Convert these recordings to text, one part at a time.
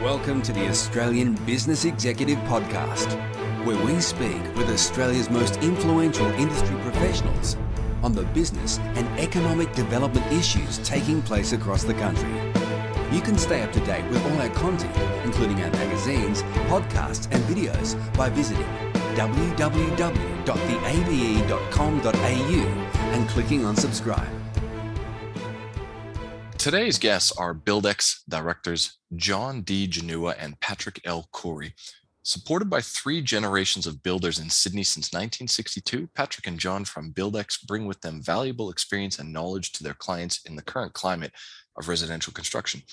Welcome to the Australian Business Executive Podcast, where we speak with Australia's most influential industry professionals on the business and economic development issues taking place across the country. You can stay up to date with all our content, including our magazines, podcasts and videos by visiting www.theabe.com.au and clicking on subscribe. Today's guests are Buildex directors John D. Genua and Patrick L. Khouri. Supported by 3 generations of builders in Sydney since 1962, Patrick and John from Buildex bring with them valuable experience and knowledge to their clients in the current climate of residential construction.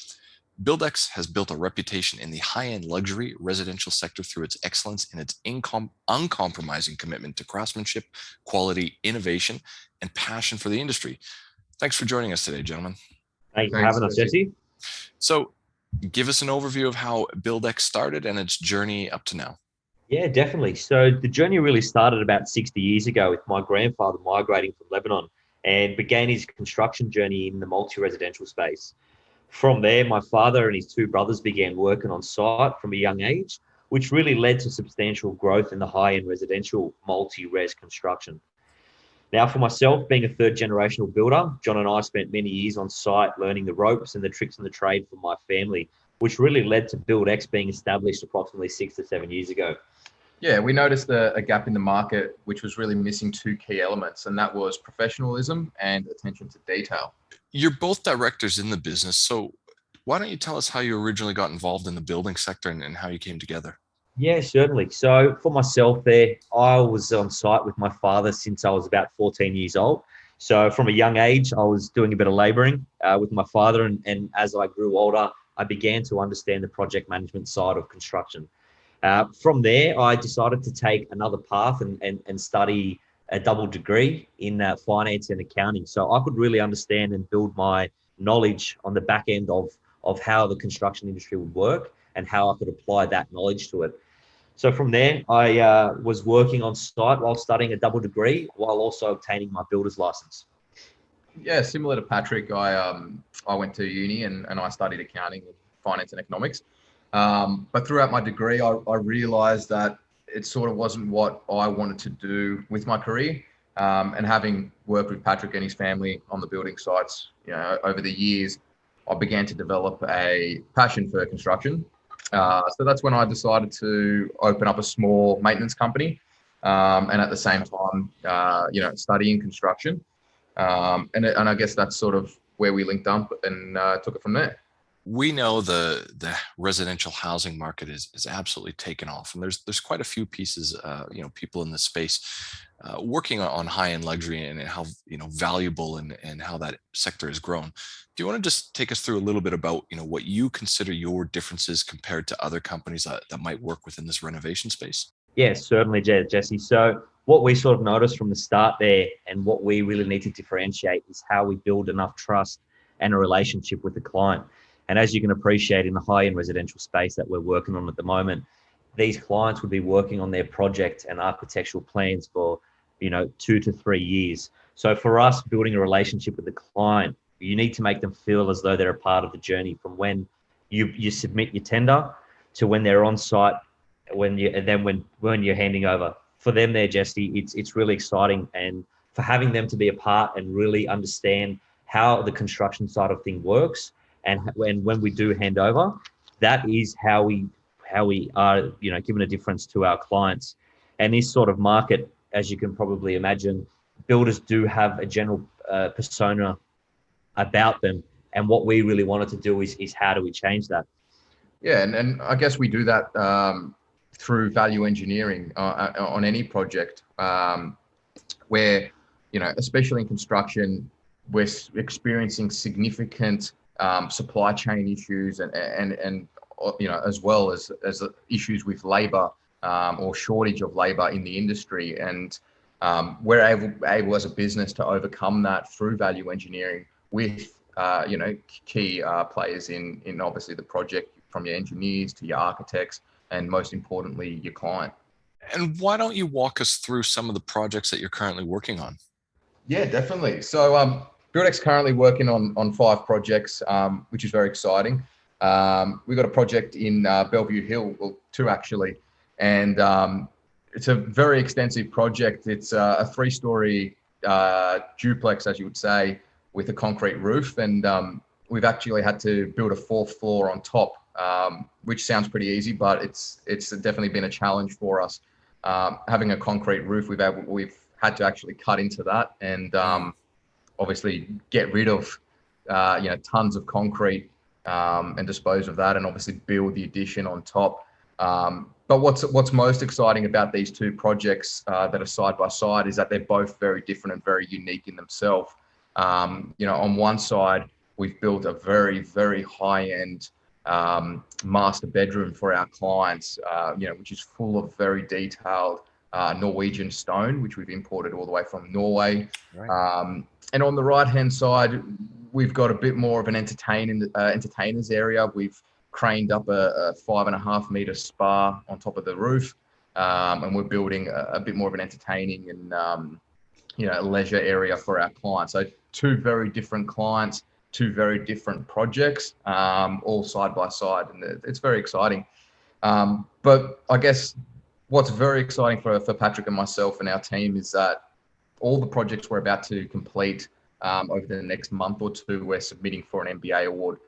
Buildex has built a reputation in the high-end luxury residential sector through its excellence in its uncompromising commitment to craftsmanship, quality, innovation, and passion for the industry. Thanks for joining us today, gentlemen. Thanks for having us, Jesse. So give us an overview of how Buildex started and its journey up to now. Yeah, definitely. So the journey really started about 60 years ago with my grandfather migrating from Lebanon and began his construction journey in the multi-residential space. From there, my father and his 2 brothers began working on site from a young age, which really led to substantial growth in the high-end residential multi-res construction. Now, for myself, being a 3rd generational builder, John and I spent many years on site learning the ropes and the tricks in the trade from my family, which really led to Buildex being established approximately 6 to 7 years ago. Yeah, we noticed a gap in the market, which was really missing 2 key elements, and that was professionalism and attention to detail. You're both directors in the business, so why don't you tell us how you originally got involved in the building sector and how you came together? Yeah, certainly. So for myself there, I was on site with my father since I was about 14 years old. So from a young age, I was doing a bit of labouring with my father. And as I grew older, I began to understand the project management side of construction. From there, I decided to take another path and study a double degree in finance and accounting. So I could really understand and build my knowledge on the back end of how the construction industry would work and how I could apply that knowledge to it. So from there, I was working on site while studying a double degree, while also obtaining my builder's license. Yeah, similar to Patrick, I went to uni and I studied accounting, finance and economics. But throughout my degree, I realized that it sort of wasn't what I wanted to do with my career. And having worked with Patrick and his family on the building sites, over the years, I began to develop a passion for construction. So that's when I decided to open up a small maintenance company, and at the same time, studying construction. And I guess that's sort of where we linked up and took it from there. We know the residential housing market is absolutely taken off, and there's quite a few pieces, people in this space working on high-end luxury and how valuable and how that sector has grown. Do you want to just take us through a little bit about what you consider your differences compared to other companies that might work within this renovation space? Yes, certainly, Jesse. So what we sort of noticed from the start there, and what we really need to differentiate, is how we build enough trust and a relationship with the client. And as you can appreciate, in the high-end residential space that we're working on at the moment, these clients would be working on their project and architectural plans for 2 to 3 years. So for us, building a relationship with the client, you need to make them feel as though they're a part of the journey from when you submit your tender to when they're on site, when you're handing over. For them there, Jesse, it's really exciting, and for having them to be a part and really understand how the construction side of things works, and when we do hand over, that is how we are giving a difference to our clients. And this sort of market, as you can probably imagine, builders do have a general persona about them, and what we really wanted to do is how do we change that? Yeah, and I guess we do that through value engineering on any project, where especially in construction, we're experiencing significant supply chain issues and as well as issues with labor or shortage of labor in the industry, and we're able as a business to overcome that through value engineering with key players in obviously the project, from your engineers to your architects, and most importantly your client. And why don't you walk us through some of the projects that you're currently working on? Yeah, definitely. So Buildex currently working on 5 projects, which is very exciting. We got a project in Bellevue Hill, well, two actually, and it's a very extensive project. It's a 3-story duplex, as you would say, with a concrete roof, and we've actually had to build a 4th floor on top, which sounds pretty easy, but it's definitely been a challenge for us. Having a concrete roof, we've had to actually cut into that and obviously get rid of tons of concrete and dispose of that, and obviously build the addition on top. But what's most exciting about these two projects that are side by side is that they're both very different and very unique in themselves. On one side, we've built a very, very high-end master bedroom for our clients, which is full of very detailed Norwegian stone, which we've imported all the way from Norway. Right. And on the right-hand side, we've got a bit more of an entertainers area. We've craned up a 5.5 meter spa on top of the roof, and we're building a bit more of an entertaining and leisure area for our clients. So two very different clients, two very different projects, all side by side, and it's very exciting. But I guess what's very exciting for Patrick and myself and our team is that all the projects we're about to complete over the next month or two, we're submitting for an MBA award,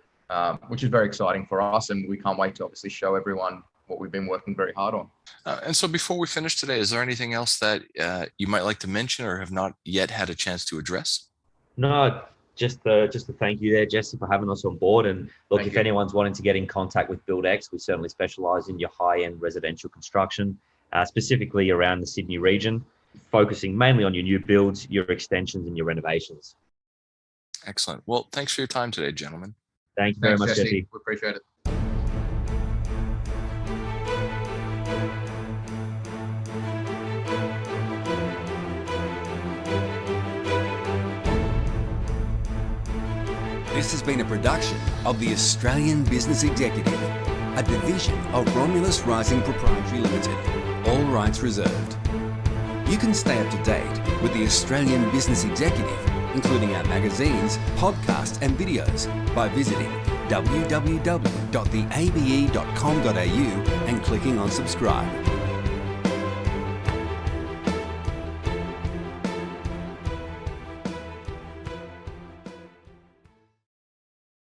which is very exciting for us, and we can't wait to obviously show everyone what we've been working very hard on. And so before we finish today, is there anything else that you might like to mention or have not yet had a chance to address? No, just to thank you there, Jesse, for having us on board. And look, if anyone's wanting to get in contact with BuildX, we certainly specialise in your high-end residential construction, specifically around the Sydney region, focusing mainly on your new builds, your extensions and your renovations. Excellent. Well, thanks for your time today, gentlemen. Thank you very much, Jesse. We appreciate it. This has been a production of the Australian Business Executive, a division of Romulus Rising Proprietary Limited. All rights reserved. You can stay up to date with the Australian Business Executive, including our magazines, podcasts and videos, by visiting www.theabe.com.au and clicking on subscribe.